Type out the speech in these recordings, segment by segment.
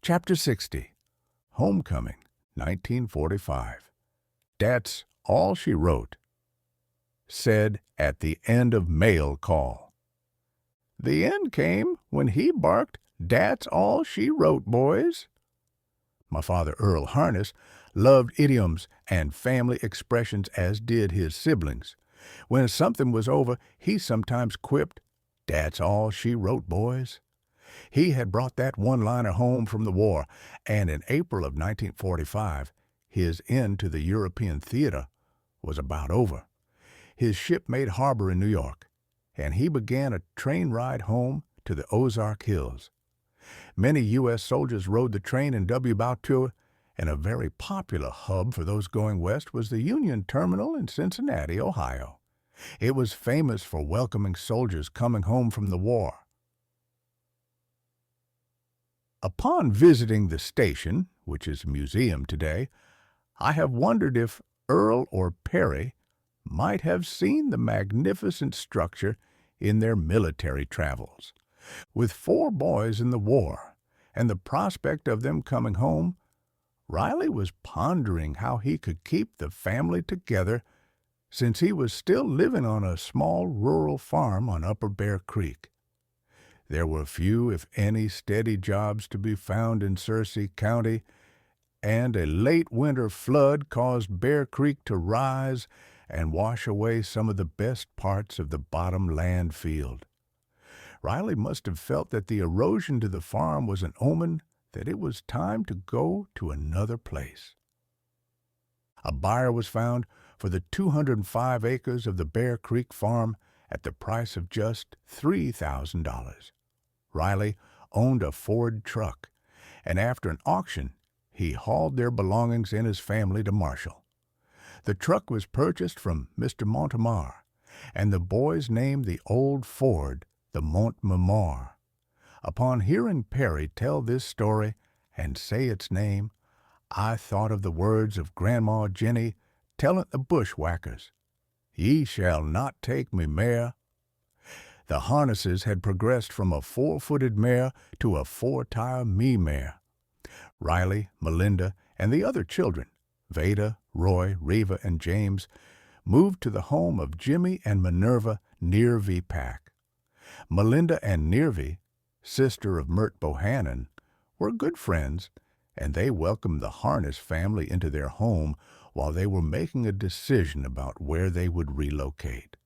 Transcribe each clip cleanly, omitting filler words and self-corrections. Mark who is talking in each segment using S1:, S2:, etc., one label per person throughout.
S1: Chapter 60, Homecoming, 1945. That's all she wrote. Said at the end of mail call. The end came when he barked, "That's all she wrote, boys." My father, Earl Harness, loved idioms and family expressions, as did his siblings. When something was over, he sometimes quipped, "That's all she wrote, boys." He had brought that one-liner home from the war, and in April of 1945, his end to the European theater was about over. His ship made harbor in New York, and he began a train ride home to the Ozark Hills. Many U.S. soldiers rode the train in W-Bouture, and a very popular hub for those going west was the Union Terminal in Cincinnati, Ohio. It was famous for welcoming soldiers coming home from the war. Upon visiting the station, which is a museum today, I have wondered if Earl or Perry might have seen the magnificent structure in their military travels. With 4 boys in the war and the prospect of them coming home, Riley was pondering how he could keep the family together since he was still living on a small rural farm on Upper Bear Creek. There were few, if any, steady jobs to be found in Searcy County, and a late winter flood caused Bear Creek to rise and wash away some of the best parts of the bottom land field. Riley must have felt that the erosion to the farm was an omen that it was time to go to another place. A buyer was found for the 205 acres of the Bear Creek farm at the price of just $3,000. Riley owned a Ford truck, and after an auction, he hauled their belongings and his family to Marshall. The truck was purchased from Mr. Montemar, and the boys named the old Ford the Montmemor. Upon hearing Perry tell this story and say its name, I thought of the words of Grandma Jenny telling the bushwhackers, "Ye shall not take me mare." The Harnesses had progressed from a 4-footed mare to a 4-tire me-mare. Riley, Melinda, and the other children, Veda, Roy, Reva, and James, moved to the home of Jimmy and Minerva Nearvy Pack. Melinda and Nearvy, sister of Mert Bohannon, were good friends, and they welcomed the Harness family into their home while they were making a decision about where they would relocate.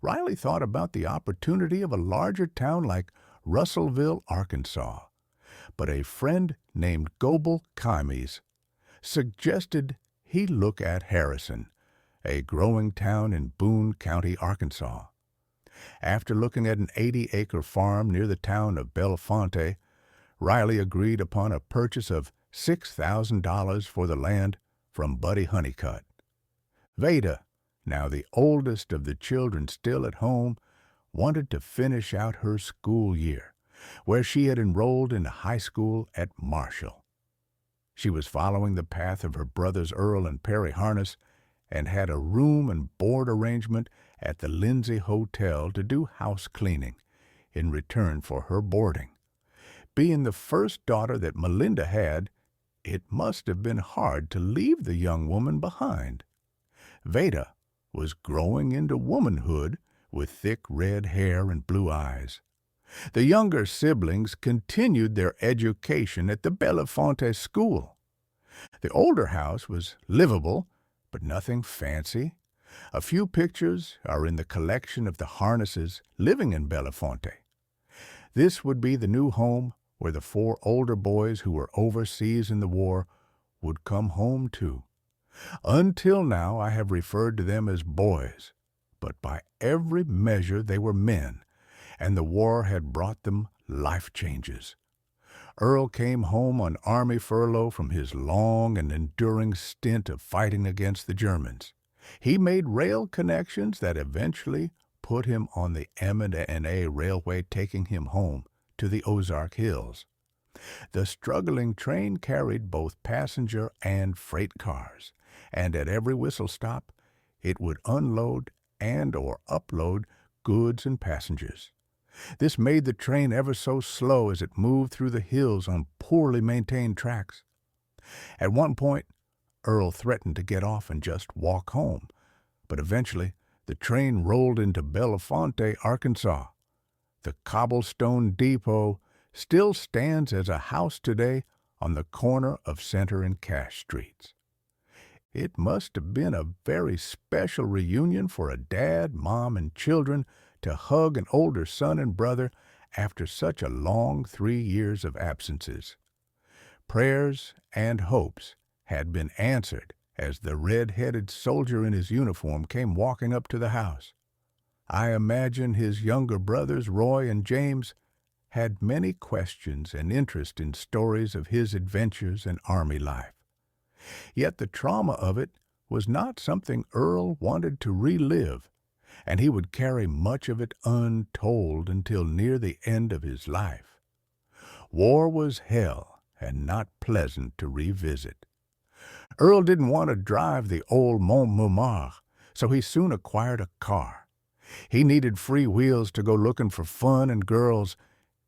S1: Riley thought about the opportunity of a larger town like Russellville, Arkansas, but a friend named Goebel Kimes suggested he look at Harrison, a growing town in Boone County, Arkansas. After looking at an 80-acre farm near the town of Bellefonte, Riley agreed upon a purchase of $6,000 for the land from Buddy Honeycutt. Veda, now the oldest of the children still at home, wanted to finish out her school year, where she had enrolled in high school at Marshall. She was following the path of her brothers Earl and Perry Harness and had a room and board arrangement at the Lindsay Hotel to do house cleaning in return for her boarding. Being the first daughter that Melinda had, it must have been hard to leave the young woman behind. Veda was growing into womanhood with thick red hair and blue eyes. The younger siblings continued their education at the Bellefonte School. The older house was livable, but nothing fancy. A few pictures are in the collection of the Harnesses living in Bellefonte. This would be the new home where the 4 older boys who were overseas in the war would come home to. Until now I have referred to them as boys, but by every measure they were men, and the war had brought them life changes. Earl came home on Army furlough from his long and enduring stint of fighting against the Germans. He made rail connections that eventually put him on the M&A Railway, taking him home to the Ozark Hills. The struggling train carried both passenger and freight cars, and at every whistle stop it would unload and or upload goods and passengers. This made the train ever so slow as it moved through the hills on poorly maintained tracks. At one point, Earl threatened to get off and just walk home, but eventually the train rolled into Belafonte, Arkansas. The cobblestone depot still stands as a house today on the corner of Center and Cash Streets. It must have been a very special reunion for a dad, mom, and children to hug an older son and brother after such a long 3 years of absences. Prayers and hopes had been answered as the red-headed soldier in his uniform came walking up to the house. I imagine his younger brothers, Roy and James, had many questions and interest in stories of his adventures and Army life. Yet the trauma of it was not something Earl wanted to relive, and he would carry much of it untold until near the end of his life. War was hell and not pleasant to revisit. Earl didn't want to drive the old Montmartre, so he soon acquired a car. He needed free wheels to go looking for fun and girls.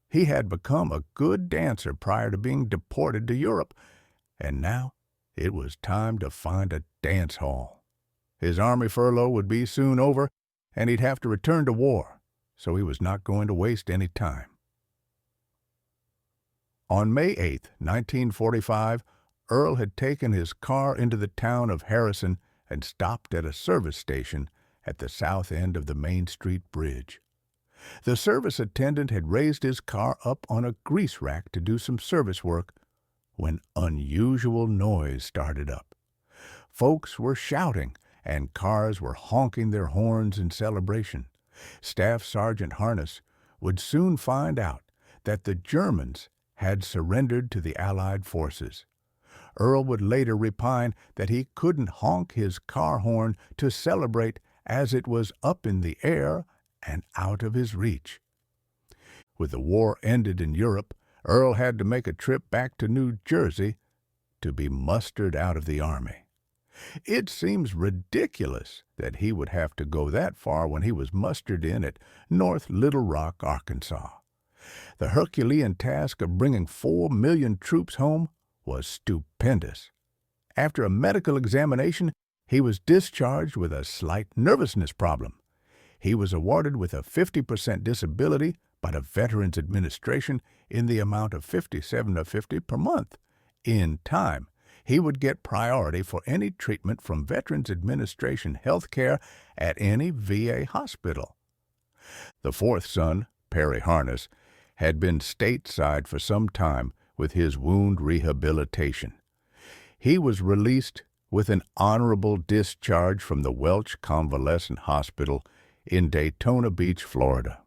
S1: He had become a good dancer prior to being deported to Europe, and now it was time to find a dance hall. His Army furlough would be soon over, and he'd have to return to war, so he was not going to waste any time. On May 8, 1945, Earl had taken his car into the town of Harrison and stopped at a service station at the south end of the Main Street Bridge. The service attendant had raised his car up on a grease rack to do some service work when unusual noise started up. Folks were shouting, and cars were honking their horns in celebration. Staff Sergeant Harness would soon find out that the Germans had surrendered to the Allied forces. Earl would later repine that he couldn't honk his car horn to celebrate as it was up in the air and out of his reach. With the war ended in Europe, Earl had to make a trip back to New Jersey to be mustered out of the Army. It seems ridiculous that he would have to go that far when he was mustered in at North Little Rock, Arkansas. The Herculean task of bringing 4 million troops home was stupendous. After a medical examination, he was discharged with a slight nervousness problem. He was awarded with a 50% disability by the Veterans Administration in the amount of $57.50 per month. In time, he would get priority for any treatment from Veterans Administration health care at any VA hospital. The fourth son, Perry Harness, had been stateside for some time with his wound rehabilitation. He was released with an honorable discharge from the Welch Convalescent Hospital in Daytona Beach, Florida.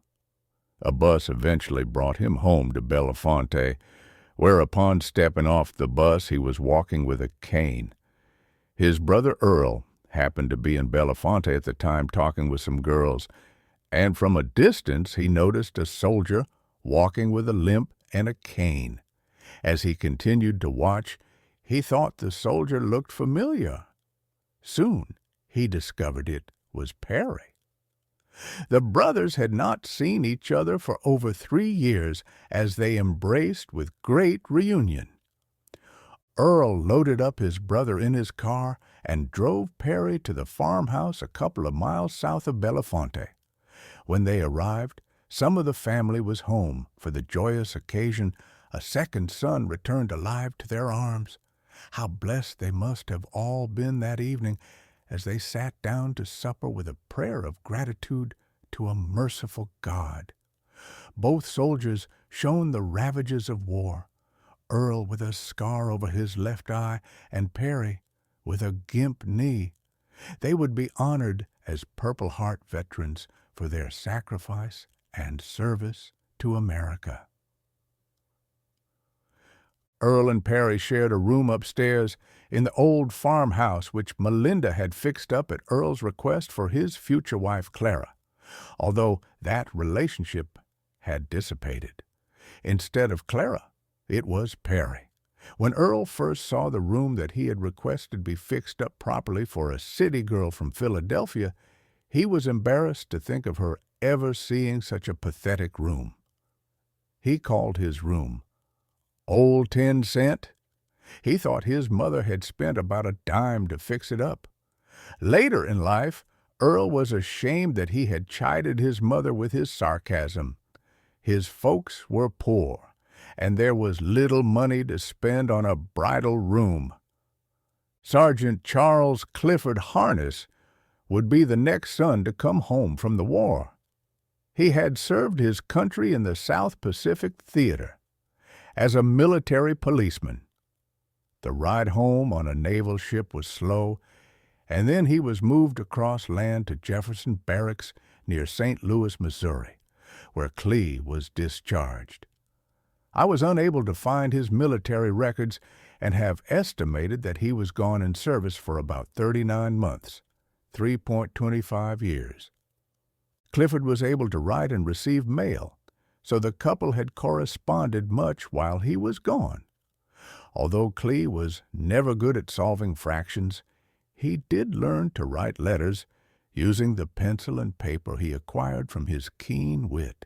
S1: A bus eventually brought him home to Belafonte, where upon stepping off the bus he was walking with a cane. His brother Earl happened to be in Belafonte at the time talking with some girls, and from a distance he noticed a soldier walking with a limp and a cane. As he continued to watch, he thought the soldier looked familiar. Soon he discovered it was Perry. The brothers had not seen each other for over 3 years as they embraced with great reunion. Earl loaded up his brother in his car and drove Perry to the farmhouse a couple of miles south of Belafonte. When they arrived, some of the family was home for the joyous occasion. A second son returned alive to their arms. How blessed they must have all been that evening as they sat down to supper with a prayer of gratitude to a merciful God. Both soldiers shown the ravages of war, Earl with a scar over his left eye and Perry with a gimp knee. They would be honored as Purple Heart veterans for their sacrifice and service to America. Earl and Perry shared a room upstairs in the old farmhouse which Melinda had fixed up at Earl's request for his future wife Clara, although that relationship had dissipated. Instead of Clara, it was Perry. When Earl first saw the room that he had requested be fixed up properly for a city girl from Philadelphia, he was embarrassed to think of her ever seeing such a pathetic room. He called his room Old 10 Cent. He thought his mother had spent about a dime to fix it up. Later in life, Earl was ashamed that he had chided his mother with his sarcasm. His folks were poor, and there was little money to spend on a bridal room. Sergeant Charles Clifford Harness would be the next son to come home from the war. He had served his country in the South Pacific Theater as a military policeman. The ride home on a naval ship was slow, and then he was moved across land to Jefferson Barracks near St. Louis, Missouri, where Clee was discharged. I was unable to find his military records and have estimated that he was gone in service for about 39 months, 3.25 years. Clifford was able to write and receive mail, so the couple had corresponded much while he was gone. Although Clee was never good at solving fractions, he did learn to write letters using the pencil and paper he acquired from his keen wit,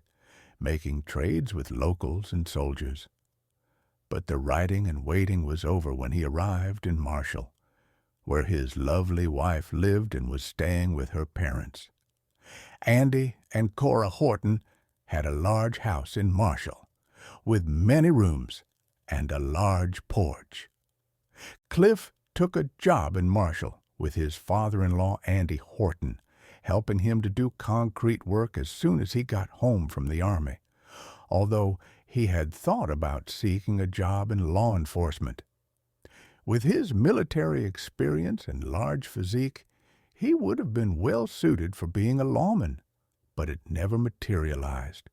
S1: making trades with locals and soldiers. But the writing and waiting was over when he arrived in Marshall, where his lovely wife lived and was staying with her parents. Andy and Cora Horton had a large house in Marshall, with many rooms and a large porch. Cliff took a job in Marshall with his father-in-law Andy Horton, helping him to do concrete work as soon as he got home from the Army, although he had thought about seeking a job in law enforcement. With his military experience and large physique, he would have been well suited for being a lawman, but it never materialized.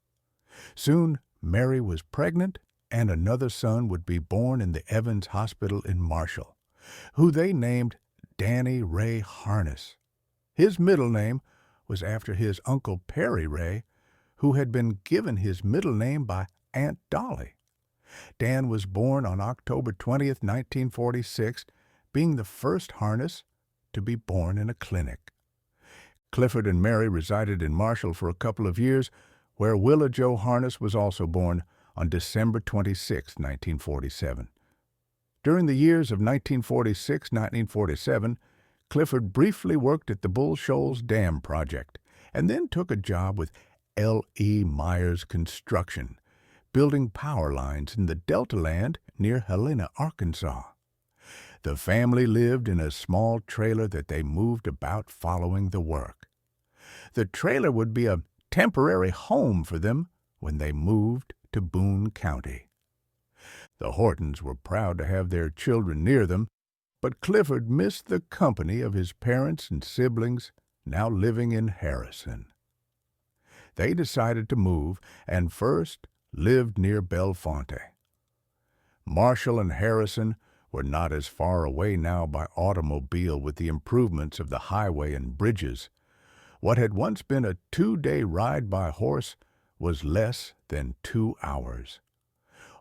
S1: Soon, Mary was pregnant, and another son would be born in the Evans Hospital in Marshall, who they named Danny Ray Harness. His middle name was after his Uncle Perry Ray, who had been given his middle name by Aunt Dolly. Dan was born on October 20th, 1946, being the first Harness to be born in a clinic. Clifford and Mary resided in Marshall for a couple of years, where Willa Jo Harness was also born on December 26, 1947. During the years of 1946-1947, Clifford briefly worked at the Bull Shoals Dam project and then took a job with L.E. Myers Construction, building power lines in the Delta Land near Helena, Arkansas. The family lived in a small trailer that they moved about following the work. The trailer would be a temporary home for them when they moved to Boone County. The Hortons were proud to have their children near them, but Clifford missed the company of his parents and siblings now living in Harrison. They decided to move and first lived near Bellefonte. Marshall and Harrison were not as far away now by automobile with the improvements of the highway and bridges. What had once been a 2-day ride by horse was less than 2 hours.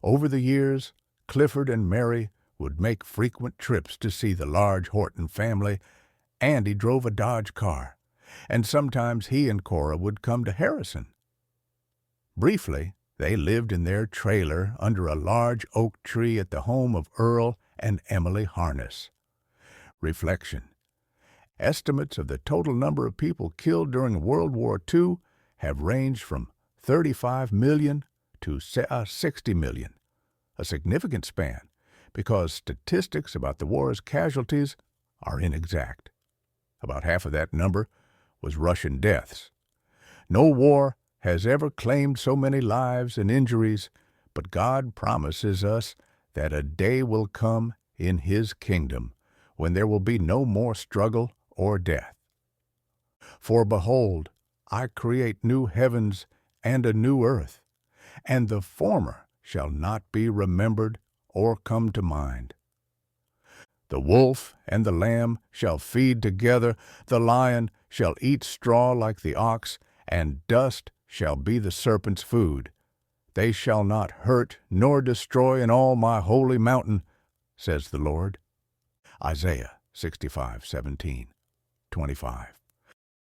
S1: Over the years, Clifford and Mary would make frequent trips to see the large Horton family. Andy drove a Dodge car, and sometimes he and Cora would come to Harrison. Briefly, they lived in their trailer under a large oak tree at the home of Earl and Emily Harness. Reflection. Estimates of the total number of people killed during World War II have ranged from 35 million to 60 million, a significant span because statistics about the war's casualties are inexact. About half of that number was Russian deaths. No war has ever claimed so many lives and injuries, but God promises us that a day will come in His kingdom when there will be no more struggle or death. For behold, I create new heavens and a new earth, and the former shall not be remembered or come to mind. The wolf and the lamb shall feed together, the lion shall eat straw like the ox, and dust shall be the serpent's food. They shall not hurt nor destroy in all my holy mountain, says the Lord. Isaiah 65:17-25.